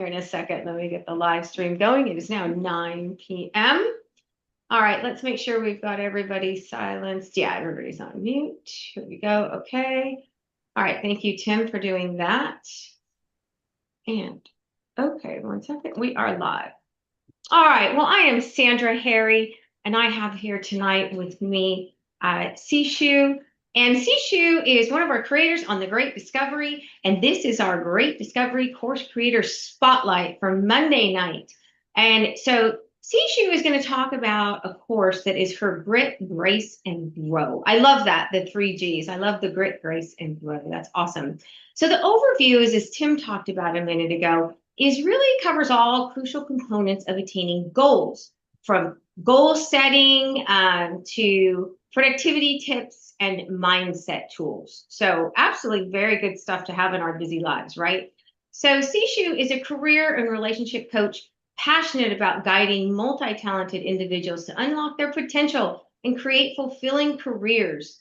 Here in a second, let me get the live stream going. It is now 9 p.m. All right, let's make sure we've got everybody silenced. Yeah, everybody's on mute. Here we go. Okay. All right, thank you, Tim, for doing that. And okay, 1 second. We are live. All right, well, I am Sandra Harry, and I have here tonight with me Sixu. And Sixu is one of our creators on The Great Discovery, and this is our Great Discovery Course Creator Spotlight for Monday night. And so Sixu is going to talk about a course that is her Grit, Grace, and Grow. I love that, the 3 Gs. I love the Grit, Grace, and Grow. That's awesome. So the overview is, as Tim talked about a minute ago, is really covers all crucial components of attaining goals, from goal setting to productivity tips and mindset tools. So absolutely very good stuff to have in our busy lives, right? So Sixu is a career and relationship coach passionate about guiding multi-talented individuals to unlock their potential and create fulfilling careers.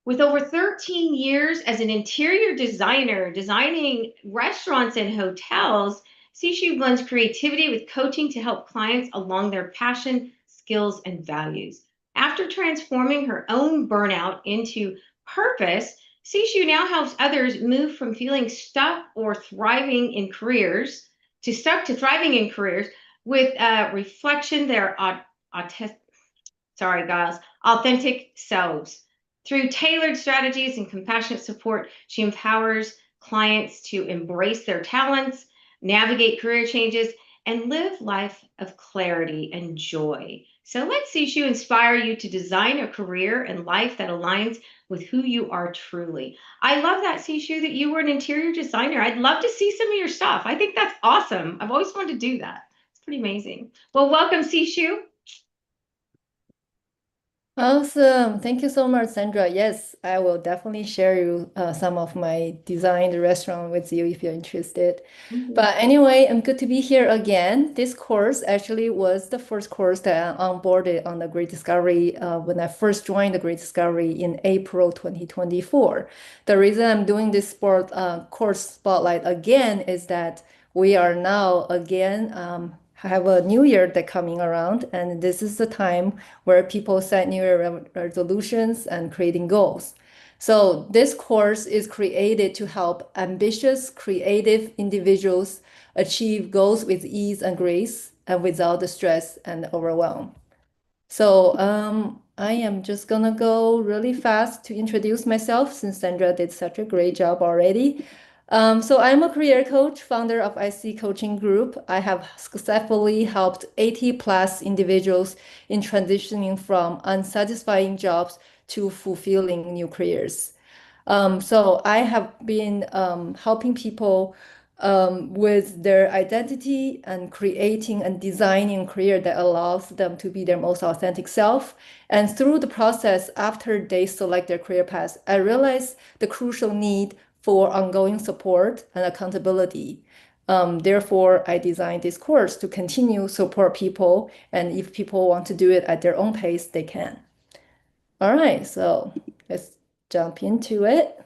With over 13 years as an interior designer, designing restaurants and hotels, Sixu blends creativity with coaching to help clients along their passion, skills, and values. After transforming her own burnout into purpose, Sixu now helps others move from feeling stuck or thriving in careers to stuck to thriving in careers with reflection, their authentic selves. Through tailored strategies and compassionate support, she empowers clients to embrace their talents, navigate career changes, and live life of clarity and joy. So let Sixu inspire you to design a career and life that aligns with who you are truly. I love that, Sixu, that you were an interior designer. I'd love to see some of your stuff. I think that's awesome. I've always wanted to do that. It's pretty amazing. Well, welcome, Sixu. Awesome. Thank you so much, Sandra. Yes, I will definitely share you some of my designed restaurant with you if you're interested. Mhm. But anyway, I'm good to be here again. This course actually was the first course that I onboarded on the Great Discovery when I first joined the Great Discovery in April 2024. The reason I'm doing this course spotlight again is that we are now again have a new year that coming around, and this is the time where people set new year resolutions and creating goals. So this course is created to help ambitious, creative individuals achieve goals with ease and grace and without the stress and overwhelm. So I am just gonna go really fast to introduce myself since Sandra did such a great job already. So I'm a career coach, founder of IC Coaching Group. I have successfully helped 80 plus individuals in transitioning from unsatisfying jobs to fulfilling new careers. So I have been helping people with their identity and creating and designing a career that allows them to be their most authentic self. And through the process, after they select their career path, I realized the crucial need for ongoing support and accountability. Therefore, I designed this course to continue support people, and if people want to do it at their own pace, they can. All right, so let's jump into it.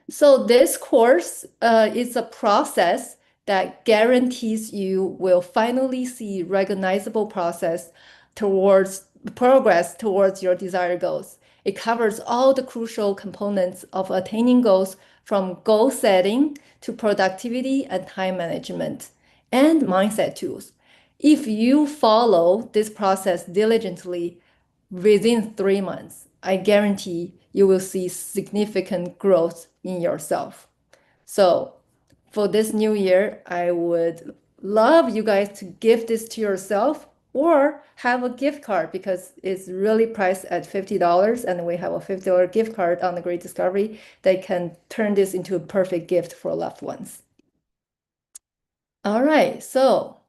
So this course is a process that guarantees you will finally see recognizable process towards progress towards your desired goals. It covers all the crucial components of attaining goals from goal setting to productivity and time management and mindset tools. If you follow this process diligently, within 3 months, I guarantee you will see significant growth in yourself. So, for this new year, I would love you guys to give this to yourself or have a gift card because it's really priced at $50 and we have a $50 gift card on the Great Discovery that can turn this into a perfect gift for loved ones. All right, so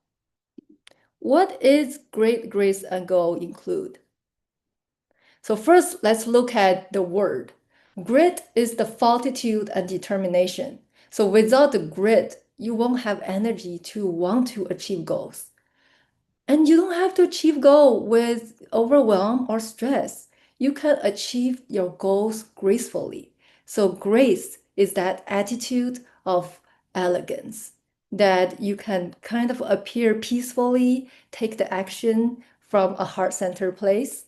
what is Great Grace and Goal include? So first, let's look at the word. Grit is the fortitude and determination. So without the grit, you won't have energy to want to achieve goals. And you don't have to achieve goal with overwhelm or stress. You can achieve your goals gracefully. So grace is that attitude of elegance, that you can kind of appear peacefully, take the action from a heart-centered place,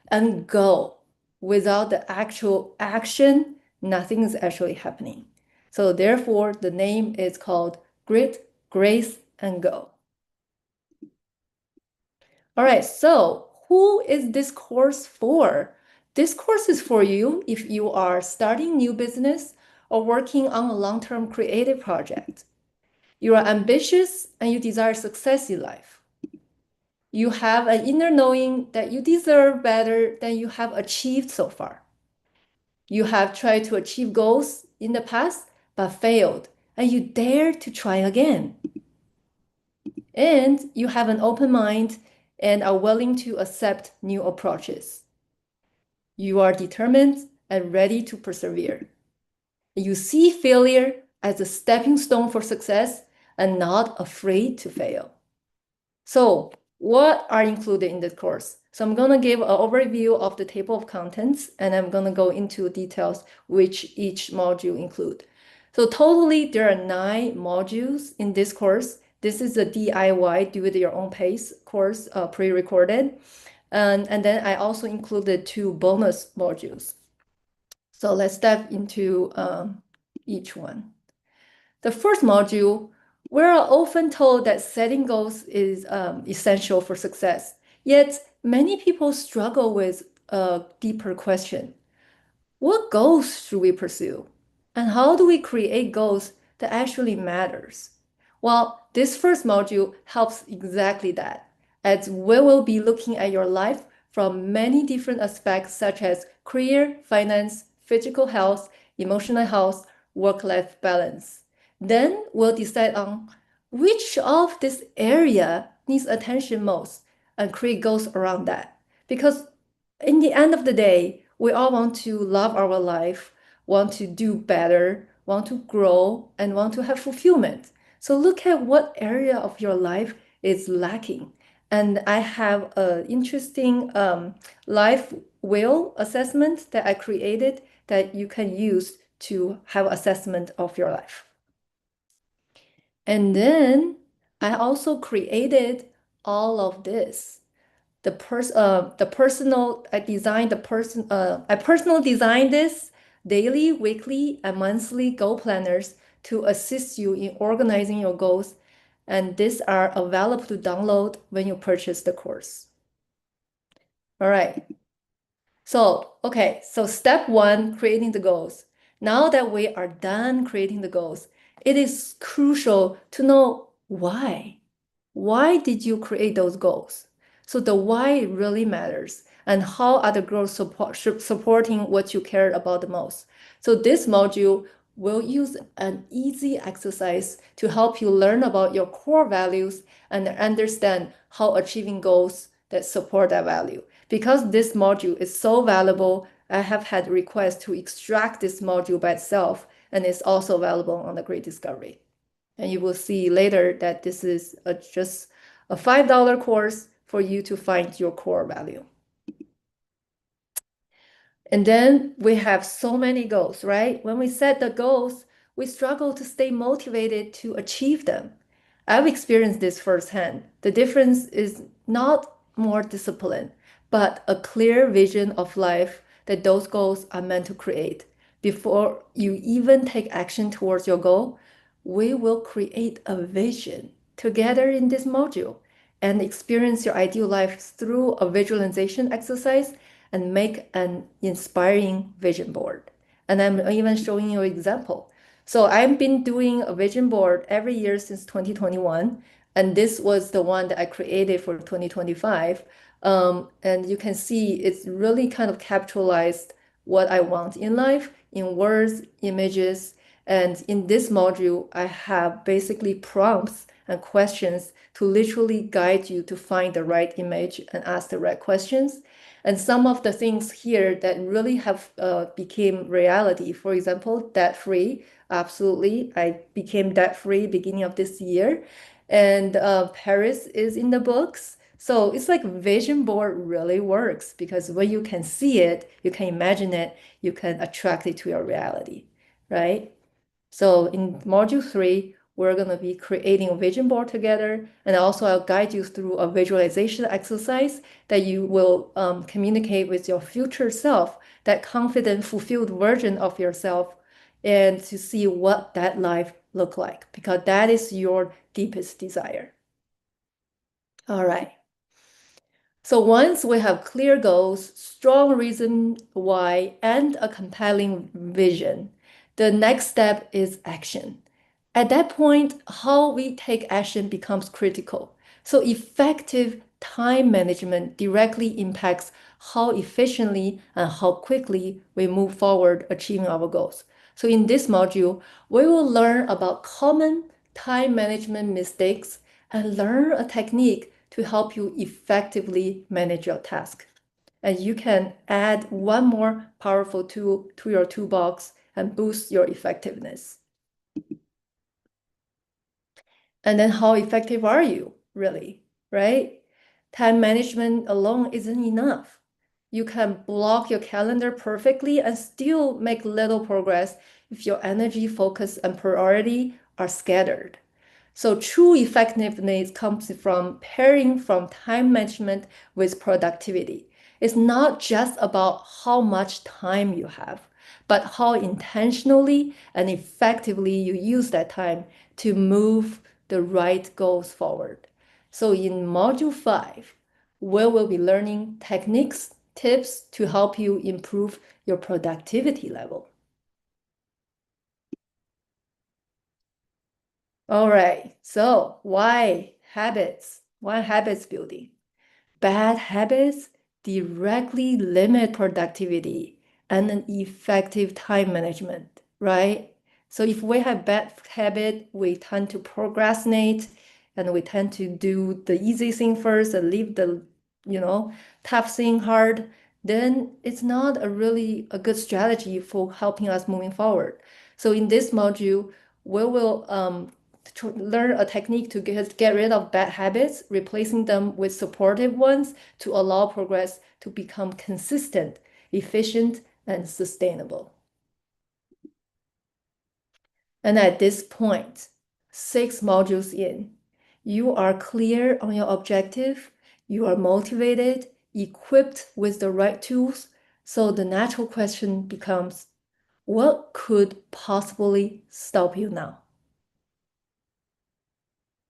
and go. Without the actual action, nothing is actually happening. So therefore, the name is called Grit, Grace, and Go. All right, so who is this course for? This course is for you if you are starting new business or working on a long-term creative project. You are ambitious and you desire success in life. You have an inner knowing that you deserve better than you have achieved so far. You have tried to achieve goals in the past but failed, and you dare to try again. And you have an open mind and are willing to accept new approaches. You are determined and ready to persevere. You see failure as a stepping stone for success and not afraid to fail. So, what are included in the course? So I'm going to give an overview of the table of contents, and I'm going to go into details which each module include. So totally, there are 9 modules in this course. This is a DIY, do it at your own pace course, pre-recorded. And then I also included 2 bonus modules. So let's dive into each one. The first module, we're often told that setting goals is essential for success. Yet many people struggle with a deeper question. What goals should we pursue? And how do we create goals that actually matters? Well, this first module helps exactly that, as we will be looking at your life from many different aspects such as career, finance, physical health, emotional health, work-life balance. Then we'll decide on which of this area needs attention most and create goals around that. Because in the end of the day, we all want to love our life, want to do better, want to grow, and want to have fulfillment. So look at what area of your life is lacking. And I have an interesting life wheel assessment that I created that you can use to have assessment of your life. And then I also created all of this. The personal, I personally designed this daily, weekly, and monthly goal planners to assist you in organizing your goals. And these are available to download when you purchase the course. All right. So, okay, so step 1, creating the goals. Now that we are done creating the goals, it is crucial to know why. Why did you create those goals? So the why really matters, and how are the goals supporting what you care about the most. So this module will use an easy exercise to help you learn about your core values and understand how achieving goals that support that value. Because this module is so valuable, I have had requests to extract this module by itself, and it's also available on the Great Discovery. And you will see later that this is just a $5 course for you to find your core value. And then we have so many goals, right? When we set the goals, we struggle to stay motivated to achieve them. I've experienced this firsthand. The difference is not more discipline, but a clear vision of life that those goals are meant to create. Before you even take action towards your goal, we will create a vision together in this module and experience your ideal life through a visualization exercise and make an inspiring vision board. And I'm even showing you an example. So I've been doing a vision board every year since 2021, and this was the one that I created for 2025. And you can see it's really kind of capitalized what I want in life in words, images, and in this module, I have basically prompts and questions to literally guide you to find the right image and ask the right questions. And some of the things here that really have became reality, for example, debt-free. Absolutely, I became debt-free beginning of this year. And Paris is in the books. So it's like vision board really works because when you can see it, you can imagine it, you can attract it to your reality, right? So in module 3, we're going to be creating a vision board together. And also I'll guide you through a visualization exercise that you will communicate with your future self, that confident, fulfilled version of yourself, and to see what that life look like, because that is your deepest desire. All right. So once we have clear goals, strong reason why, and a compelling vision, the next step is action. At that point, how we take action becomes critical. So effective time management directly impacts how efficiently and how quickly we move forward achieving our goals. So in this module, we will learn about common time management mistakes and learn a technique to help you effectively manage your task. And you can add one more powerful tool to your toolbox and boost your effectiveness. And then how effective are you really, right? Time management alone isn't enough. You can block your calendar perfectly and still make little progress if your energy, focus, and priority are scattered. So true effectiveness comes from pairing from time management with productivity. It's not just about how much time you have, but how intentionally and effectively you use that time to move the right goals forward. So in module 5, we will be learning techniques, tips to help you improve your productivity level. All right, so why habits? Why habits building? Bad habits directly limit productivity and an effective time management, right? So if we have bad habit, we tend to procrastinate and we tend to do the easy thing first and leave the, tough thing hard, then it's not a really a good strategy for helping us moving forward. So in this module, we will to learn a technique to get rid of bad habits, replacing them with supportive ones to allow progress to become consistent, efficient, and sustainable. And at this point, 6 modules in, you are clear on your objective, you are motivated, equipped with the right tools. So the natural question becomes, what could possibly stop you now?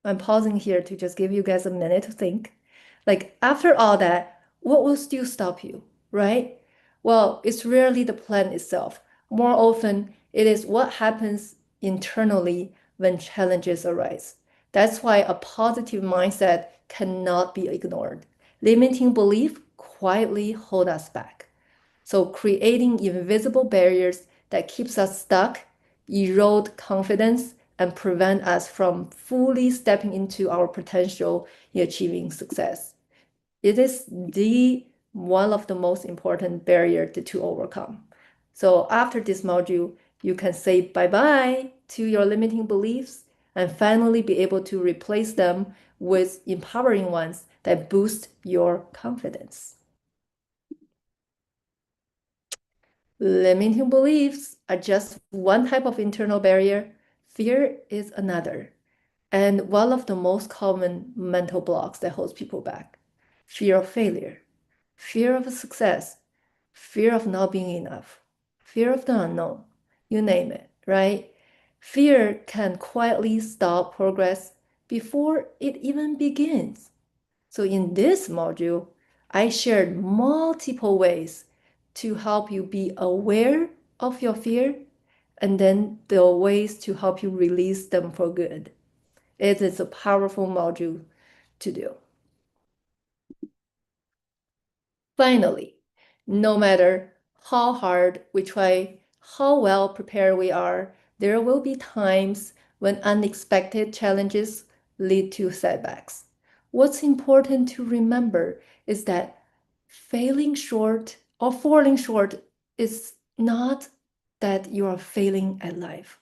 I'm pausing here to just give you guys a minute to think. Like, after all that, what will still stop you, right? Well, it's rarely the plan itself. More often, it is what happens internally when challenges arise. That's why a positive mindset cannot be ignored. Limiting belief quietly hold us back. So creating invisible barriers that keeps us stuck, erode confidence, and prevent us from fully stepping into our potential in achieving success. It is the one of the most important barrier to overcome. So after this module, you can say bye-bye to your limiting beliefs and finally be able to replace them with empowering ones that boost your confidence. Limiting beliefs are just one type of internal barrier. Fear is another, and one of the most common mental blocks that holds people back. Fear of failure, fear of success, fear of not being enough, fear of the unknown, you name it, right? Fear can quietly stop progress before it even begins. So in this module, I shared multiple ways to help you be aware of your fear and then the ways to help you release them for good. It is a powerful module to do. Finally, no matter how hard we try, how well prepared we are, there will be times when unexpected challenges lead to setbacks. What's important to remember is that failing short or falling short is not that you are failing at life.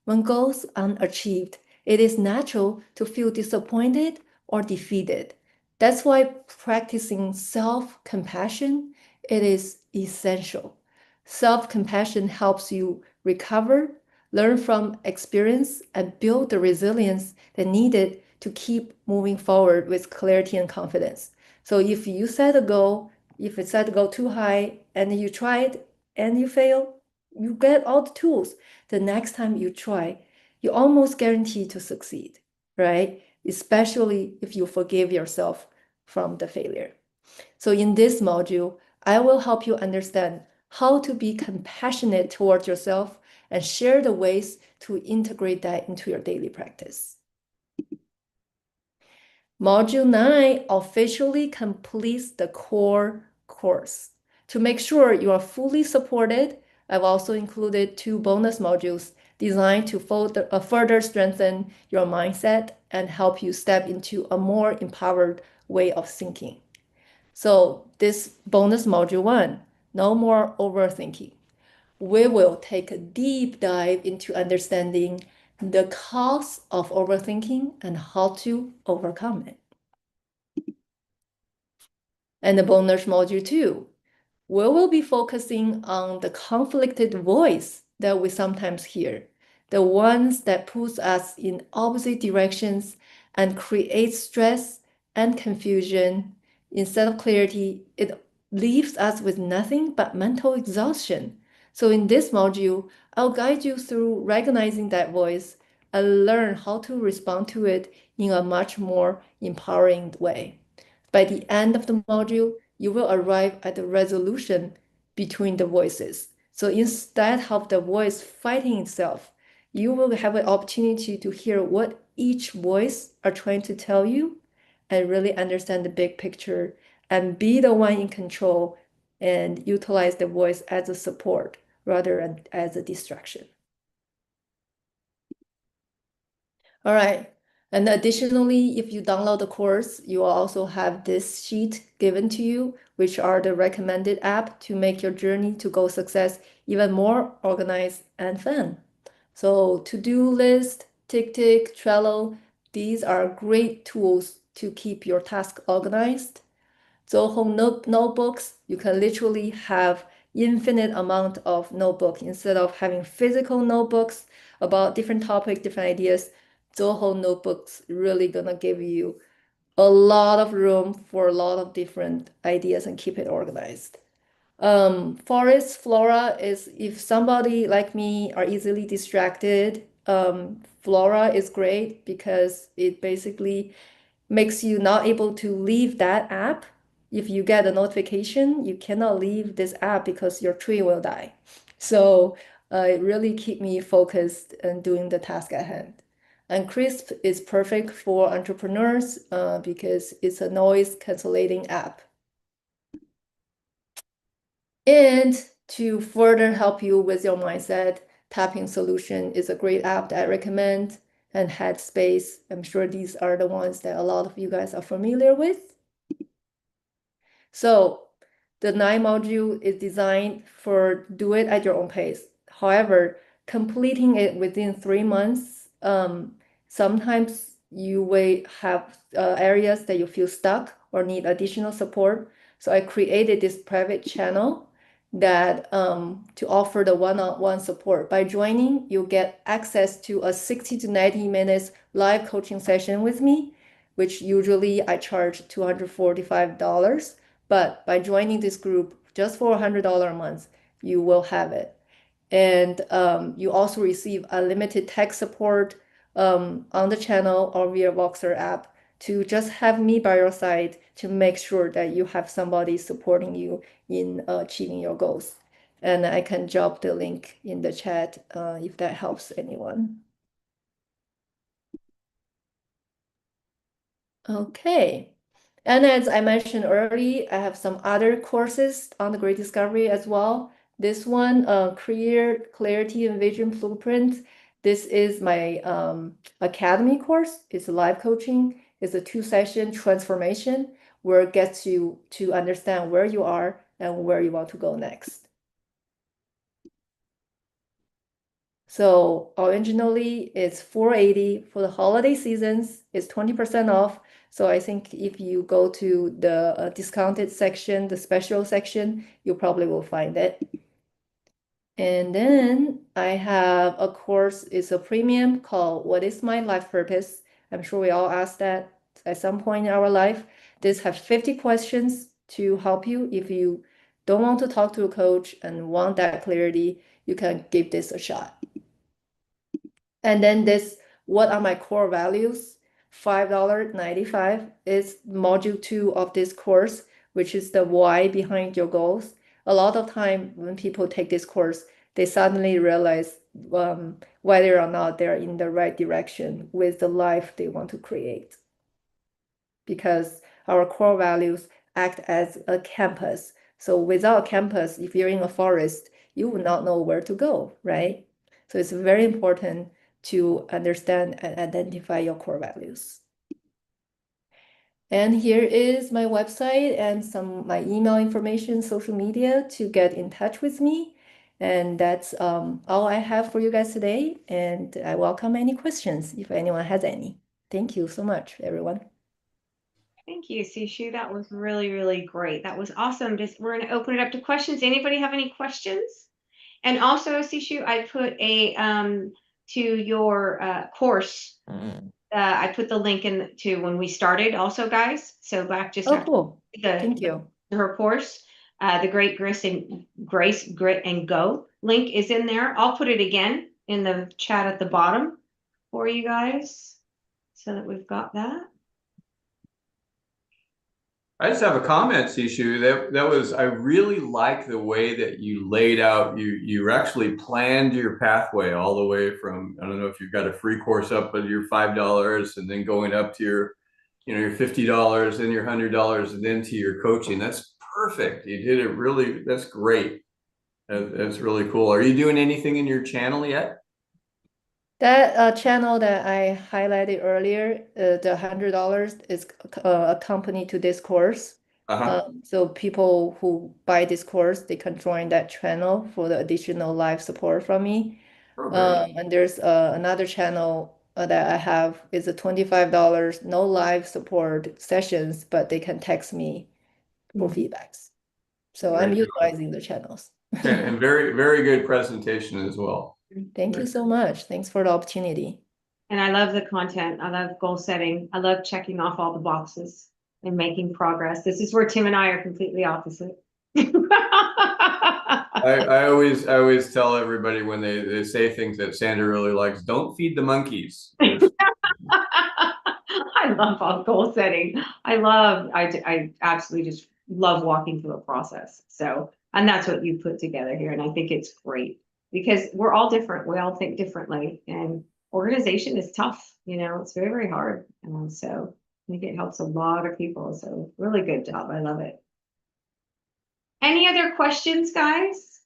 When goals unachieved, it is natural to feel disappointed or defeated. That's why practicing self-compassion, it is essential. Self-compassion helps you recover, learn from experience, and build the resilience that needed to keep moving forward with clarity and confidence. So if you set a goal, if it's set a goal too high and you try it and you fail, you get all the tools. The next time you try, you almost guarantee to succeed, right? Especially if you forgive yourself from the failure. So in this module, I will help you understand how to be compassionate towards yourself and share the ways to integrate that into your daily practice. Module 9 officially completes the core course. To make sure you are fully supported, I've also included 2 bonus modules designed to further strengthen your mindset and help you step into a more empowered way of thinking. So this bonus module 1, no more overthinking. We will take a deep dive into understanding the cause of overthinking and how to overcome it. And the bonus module 2, we will be focusing on the conflicted voice that we sometimes hear, the ones that push us in opposite directions and create stress and confusion. Instead of clarity, it leaves us with nothing but mental exhaustion. So in this module, I'll guide you through recognizing that voice and learn how to respond to it in a much more empowering way. By the end of the module, you will arrive at the resolution between the voices. So instead of the voice fighting itself, you will have an opportunity to hear what each voice are trying to tell you and really understand the big picture and be the one in control and utilize the voice as a support rather than as a distraction. All right. And additionally, if you download the course, you will also have this sheet given to you, which are the recommended app to make your journey to goal success even more organized and fun. So to-do list, Tick, Trello, these are great tools to keep your task organized. Zoho notebooks, you can literally have infinite amount of notebook instead of having physical notebooks about different topics, different ideas. Zoho notebooks really gonna give you a lot of room for a lot of different ideas and keep it organized. Forest flora is if somebody like me are easily distracted, flora is great because it basically makes you not able to leave that app. If you get a notification, you cannot leave this app because your tree will die. So it really keep me focused and doing the task at hand. And Crisp is perfect for entrepreneurs because it's a noise cancellating app. And to further help you with your mindset, Tapping Solution is a great app that I recommend, and Headspace. I'm sure these are the ones that a lot of you guys are familiar with. So the 9 module is designed for do it at your own pace. However, completing it within 3 months, sometimes you will have areas that you feel stuck or need additional support. So I created this private channel that to offer the one-on-one support. By joining, you get access to a 60 to 90 minutes live coaching session with me, which usually I charge $245. But by joining this group just for $100 a month, you will have it. And you also receive unlimited tech support on the channel or via Voxer app to just have me by your side to make sure that you have somebody supporting you in achieving your goals. And I can drop the link in the chat if that helps anyone. Okay. And as I mentioned earlier, I have some other courses on the Great Discovery as well. This one, Clear Clarity and Vision Blueprint. This is my academy course. It's a live coaching. It's a 2-session transformation where it gets you to understand where you are and where you want to go next. So originally it's $480 for the holiday seasons. It's 20% off. So I think if you go to the discounted section, the special section, you probably will find it. And then I have a course, it's a premium called What is My Life Purpose? I'm sure we all ask that at some point in our life. This has 50 questions to help you. If you don't want to talk to a coach and want that clarity, you can give this a shot. And then this, what are my core values? $5.95 is module 2 of this course, which is the why behind your goals. A lot of time when people take this course, they suddenly realize whether or not they're in the right direction with the life they want to create. Because our core values act as a compass. So without a compass, if you're in a forest, you will not know where to go, right? So it's very important to understand and identify your core values. And here is my website and some my email information, social media to get in touch with me. And that's all I have for you guys today. And I welcome any questions if anyone has any. Thank you so much, everyone. Thank you, Sixu. That was really, really great. That was awesome. Just we're going to open it up to questions. Anybody have any questions? And also, Sixu, I put a to your course. I put the link in to when we started also, guys. So back just Oh, after cool. the Thank you. her course, the Great Grace Grit and Go link is in there. I'll put it again in the chat at the bottom for you guys so that we've got that. I just have a comment, Sishu. That was, I really like the way that you laid out, you actually planned your pathway all the way from, I don't know if you've got a free course up, but your $5 and then going up to your, your $50 and your $100 and then to your coaching. That's perfect. You did it really, that's great. That's really cool. Are you doing anything in your channel yet? That channel that I highlighted earlier, the $100 is accompanied to this course. So people who buy this course, they can join that channel for the additional live support from me. And there's another channel that I have is a $25, no live support sessions, but they can text me for feedbacks. So I'm utilizing the channels. And very, very good presentation as well. Thank you so much. Thanks for the opportunity. And I love the content. I love goal setting. I love checking off all the boxes and making progress. This is where Tim and I are completely opposite. I always tell everybody when they say things that Sandra really likes, don't feed the monkeys. I love all goal setting. I absolutely just love walking through a process. So, and that's what you put together here. And I think it's great because we're all different. We all think differently, and organization is tough. It's very, very hard. So I think it helps a lot of people. So really good job. I love it. Any other questions, guys?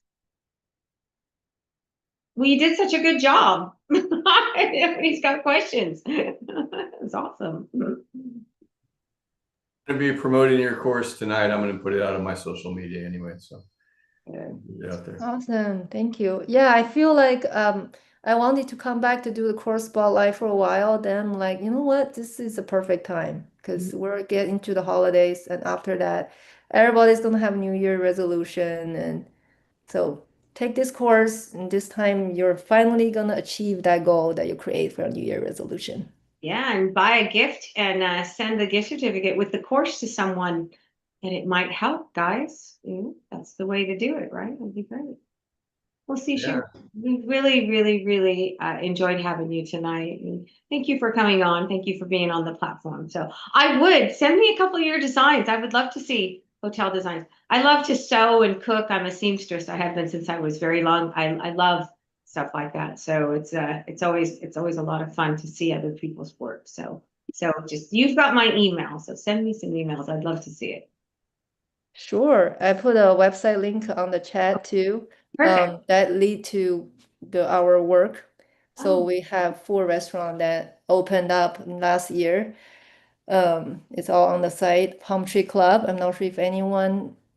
We did such a good job. Everybody's got questions. It's awesome. Going to be promoting your course tonight. I'm going to put it out on my social media anyway. So out there. Awesome. Thank you. Yeah, I feel like I wanted to come back to do the course spotlight for a while. Then I'm like, you know what? This is the perfect time because we're getting to the holidays, and after that, everybody's gonna have New Year resolution, and so take this course, and this time you're finally gonna achieve that goal that you create for a New Year resolution. Yeah, and buy a gift and send the gift certificate with the course to someone, and it might help, guys. That's the way to do it, right? That'd be great. Well, Sishu, we really, really, really enjoyed having you tonight. And thank you for coming on. Thank you for being on the platform. So I would send me a couple of your designs. I would love to see hotel designs. I love to sew and cook. I'm a seamstress. I have been since I was very young. I love stuff like that. So it's always a lot of fun to see other people's work. So just you've got my email. So send me some emails. I'd love to see it. Sure. I put a website link on the chat too. Perfect. That lead to our work. So we have 4 restaurants that opened up last year. It's all on the site, Palm Tree Club. I'm not sure if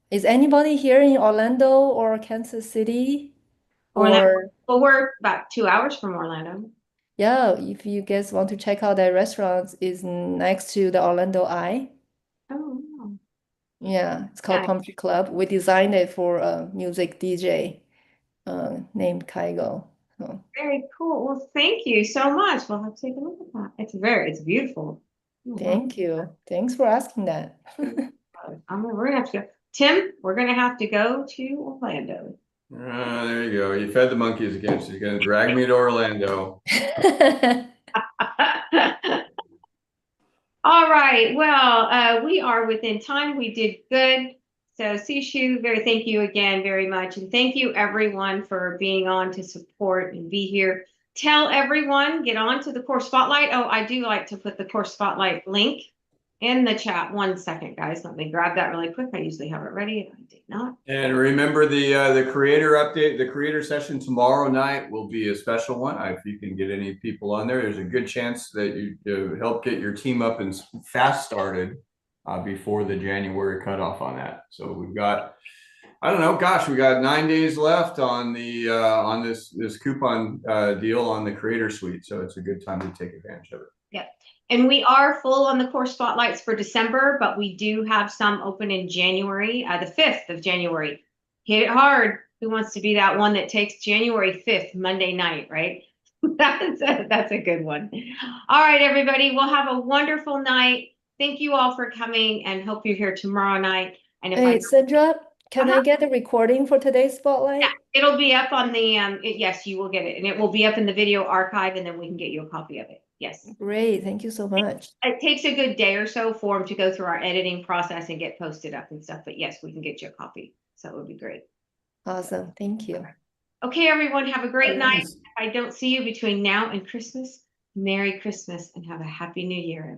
is anybody here in Orlando or Kansas City? Orlando. Or Well, we're about 2 hours from Orlando. yeah, if you guys want to check out that restaurant, is next to the Orlando Eye. Oh, wow. Yeah, it's called Yeah. Palm Tree Club. We designed it for a music DJ. named Kygo. So, Very cool. Well, thank you so much. We'll have to take a look at that. It's beautiful. Oh, wow. thank you. Thanks for asking that. We're gonna have to go. Tim, we're gonna have to go to Orlando. There you go. You fed the monkeys again, so you're gonna drag me to Orlando. All right. Well, we are within time. We did good. So, Sixu, thank you again very much. And thank you everyone for being on to support and be here. Tell everyone, get on to the course spotlight. Oh, I do like to put the course spotlight link in the chat. 1 second, guys. Let me grab that really quick. I usually have it ready. I did not. And remember the creator update, the creator session tomorrow night will be a special one. If you can get any people on there, there's a good chance that you help get your team up and fast started before the January cutoff on that. So we've got, I don't know, gosh, we got 9 days left on the on this coupon deal on the creator suite. So it's a good time to take advantage of it. Yep. And we are full on the course spotlights for December, but we do have some open in January, the 5th of January. Hit it hard. Who wants to be that one that takes January 5th, Monday night, right? That's a good one. All right, everybody. We'll have a wonderful night. Thank you all for coming and hope you're here tomorrow night. And if Hey, Sandra, can I get the recording for today's spotlight? Yeah, it'll be up on the, yes, you will get it. And it will be up in the video archive, and then we can get you a copy of it. Yes. Great. Thank you so much. It takes a good day or so for them to go through our editing process and get posted up and stuff. But yes, we can get you a copy. So it would be great. Awesome. Thank you. Okay, everyone, have a great night. Nice. If I don't see you between now and Christmas, Merry Christmas and have a Happy New Year.